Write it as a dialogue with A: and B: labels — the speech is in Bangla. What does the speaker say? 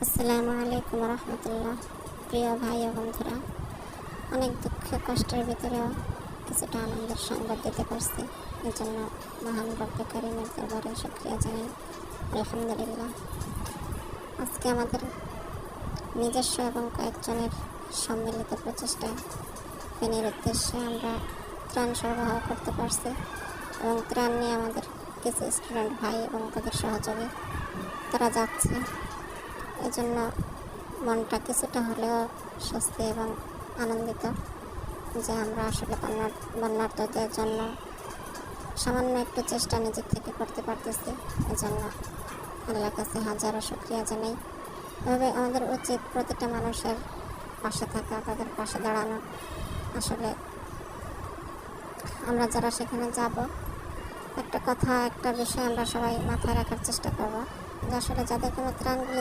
A: আসসালামু আলাইকুম রহমতুল্লাহ। প্রিয় ভাই ও বন্ধুরা, অনেক দুঃখ কষ্টের ভিতরেও কিছুটা আনন্দের সংবাদ দিতে পারছি। এজন্য মহান রব্বে কারিমের দরবারে শুকরিয়া জানাই, আলহামদুলিল্লাহ। আজকে আমাদের নিজস্ব এবং কয়েকজনের সম্মিলিত প্রচেষ্টায় ফেনীর উদ্দেশ্যে আমরা ত্রাণ সরবরাহ করতে পারছি এবং ত্রাণ নিয়ে আমাদের কিছু স্টুডেন্ট ভাই এবং তাদের সহযোগী তারা যাচ্ছে। এজন্য মনটা কিছুটা হলেও স্বস্তি এবং আনন্দিত যে আমরা আসলে বন্যার্তদের জন্য সামান্য একটু চেষ্টা নিজের থেকে করতে পারতেছি। এজন্য আল্লাহর কাছে হাজারো শুকরিয়া জানাই। এভাবে আমাদের উচিত প্রতিটা মানুষের পাশে থাকা, তাদের পাশে দাঁড়ানো। আসলে আমরা যারা সেখানে যাব, একটা বিষয় আমরা সবাই মাথায় রাখার চেষ্টা করব যে আসলে যাদের কোনো ত্রাণগুলি